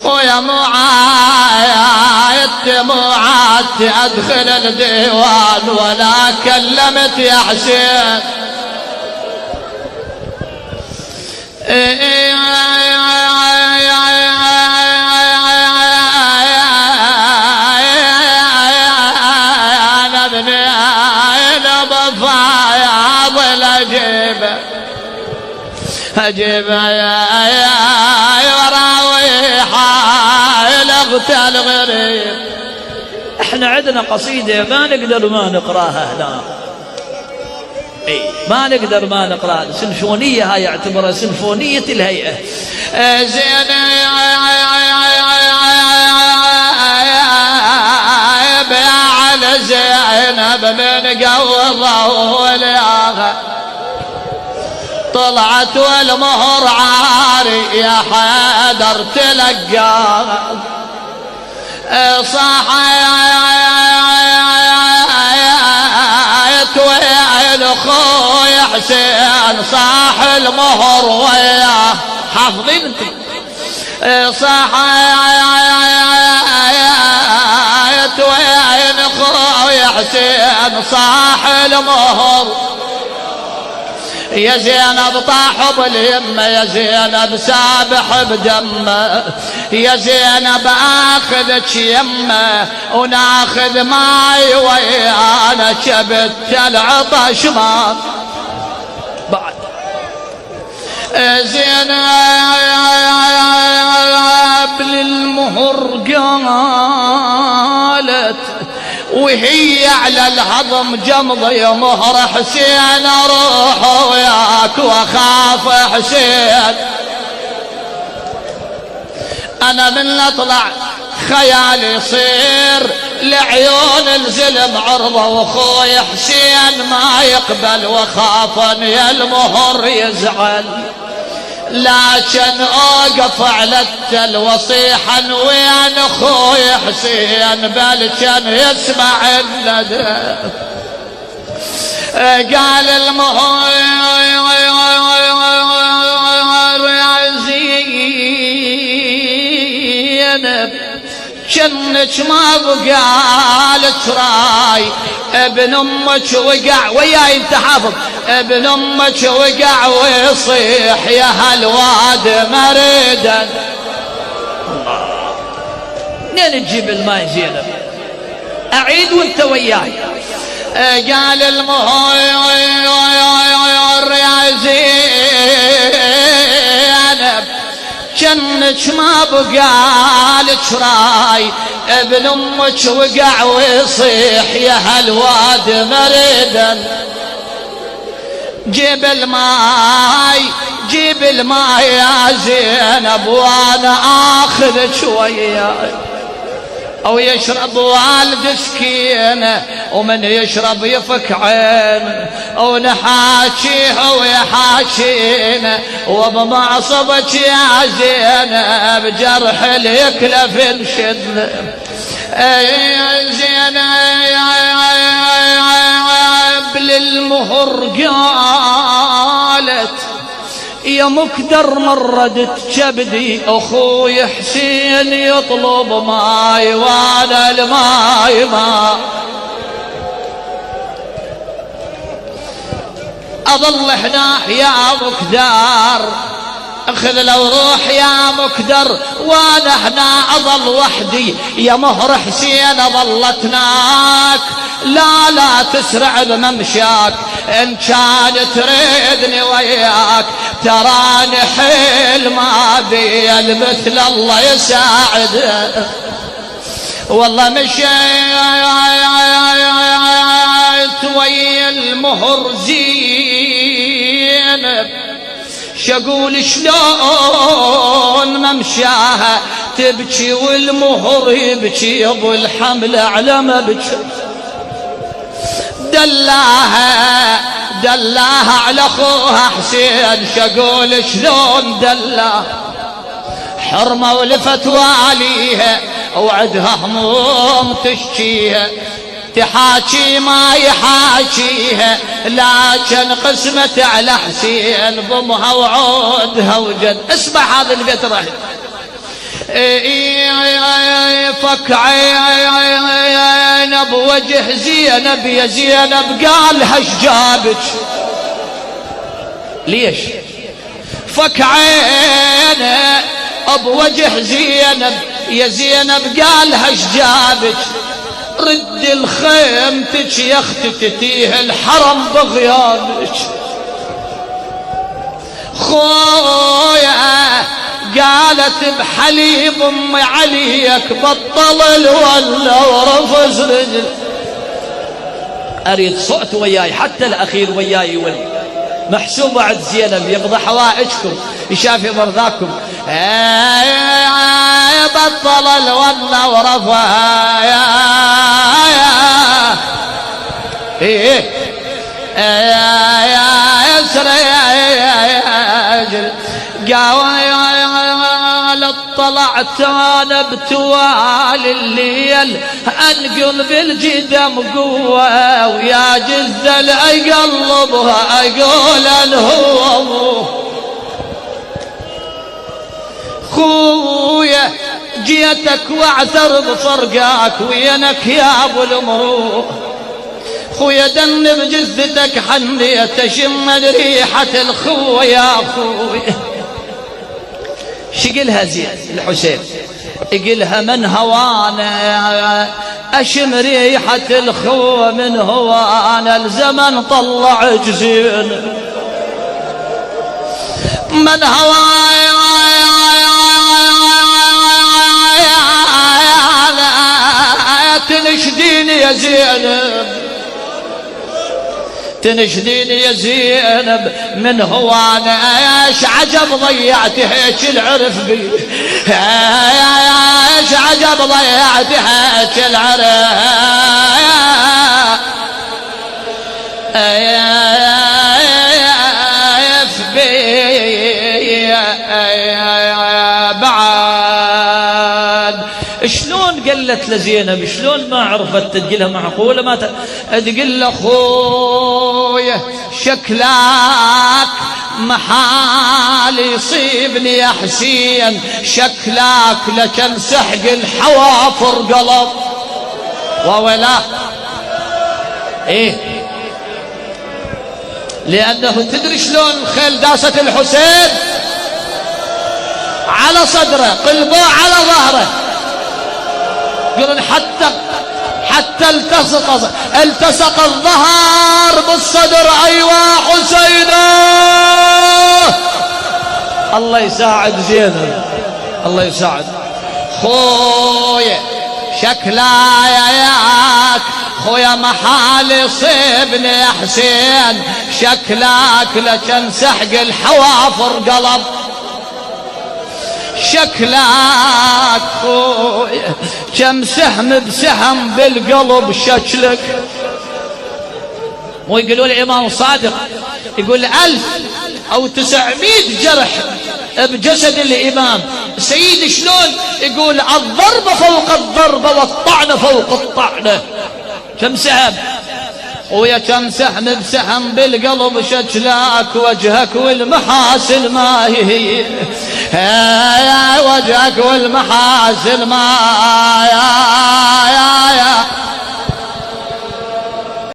ويا معايد أدخل الديوان ولا كلمت يا حسين. أنا ابني أنا بفايض أجيبه يا وراويحة لغت الغريب. احنا عندنا قصيدة ما نقدر ما نقراها هنا، ما نقدر ما نقراها. سنفونية هاي يعتبرها سنفونية الهيئة. زين يا على زينب من قوضه ولياها طلعت والمهر عاري يا حيدر تلقاها صاحت وين اخوي حسين صاح المهر وياه حافظين انتم صاحت وين اخوي حسين صاح المهر يا زينب طاح باليمه يا زينب سابح بدمه يا زينب اخذك يمه وناخذ ماي ويانا شبت العطش ما بعد زينب للمهر قالت وهي على الهضم جمض يا مهر حسين اروح وياك واخاف حسين. انا من اطلع خيالي يصير لعيون الزلم عرضه واخوي حسين ما يقبل واخاف ان يا المهر يزعل لكن اوقف على التل وصيحا وين اخوي حسين بل كان يسمع الندى قال المهر يا زينب شنك ما بقالك راي ابن امك وقع وياي انت حافظ ابن امك وقع ويصيح يا هالواد مريدا. منين تجيب الماء زينب؟ اعيد وانت وياي. قال المهر يا زينب شنك ما بقالك راي ابن امك وقع ويصيح يا هالواد مريدا. جيب الماي يا زينب وانا اخذك وياي او يشرب والد سكينه ومن يشرب يفك عين او نحاكيه ويحاكينا وبمعصبك يا زينب جرح اليكلف نشد زينب للمهر قالت يا مكدر مردت كبدي اخوي حسين يطلب ماي وانا الماي ما اظل هنا يا مكدر اخذ لو روح يا مكدر وانا هنا اظل وحدي يا مهر حسين ظلتناك لا تسرع بممشاك ان كان تريدني وياك تراني حيل ما بي مثل الله يساعد والله مشيت ويا المهر زينب شقول شلون ممشاها تبكي والمهر يبكي ابو الحمل على ما بكي دلاها على اخوها حسين شقول شلون دلاها حرمه ولفت واليها وعدها هموم تشكيها تحاكي ما يحاكيها لكن قسمت على حسين ضمها وعودها وجد. اسمع هذا البيت راح فك عين بوجه زينب، يا زينب قالها ايش جابك؟ ليش؟ فك عينه بوجه زينب، يا زينب قالها ايش جابك؟ رد الخيمتك يا اختي تتيه الحرم بغيابك. خويا قالت بحليب ام عليك بطل الولا ورفز رجل. اريد صوت وياي حتى الاخير وياي يولي محسوب عند زينب يقضى حوائجكم يشافي مرضاكم. بطل الولا ورفع قال طلعت انا بتوالي الليل انقل بالجدم قوه ويا جزل اقلبها اقول ان هو ابوه. خويا جيتك واعثر بفرقاك وينك يا ابو المروء. خويا دن بجثتك حنيت اشم ريحه الخوه يا خويا. شقلها زين الحسين يقلها من هوانا اشم ريحه الخوه من هوانا الزمن طلع جزين من هوانا تنشديني يا زينب تنشديني يا زينب من هوانا ايش عجب ضيعت هيك العرف بي ايش عجب ضيعت هيك العرف بي بعد. شلون قلت لزينب شلون ما عرفت تقلها معقوله ما تقول له خويا شكلك محال يصيبني يا حسين شكلك لكن سحق الحوافر قلب وولا ايه لانه تدري شلون الخيل داست الحسين على صدره قلبه على ظهره يقولون حتى التصق الظهر بالصدر. ايوه حسينه الله يساعد زينب الله يساعد. خويا شكلاك خويا محال يصيبني يا حسين شكلك لكن سحق الحوافر قلب شكلك خويا كم سهم بسهم بالقلب شكلك. ويقولوا الإمام صادق يقول 1900 جرح بجسد الإمام سيد شلون يقول الضربة فوق الضربة والطعنة فوق الطعنة. كم سهم ويا كم سهم بسهم بالقلب شكلك وجهك والمحاسن ما هي وجهك والمحاسن ما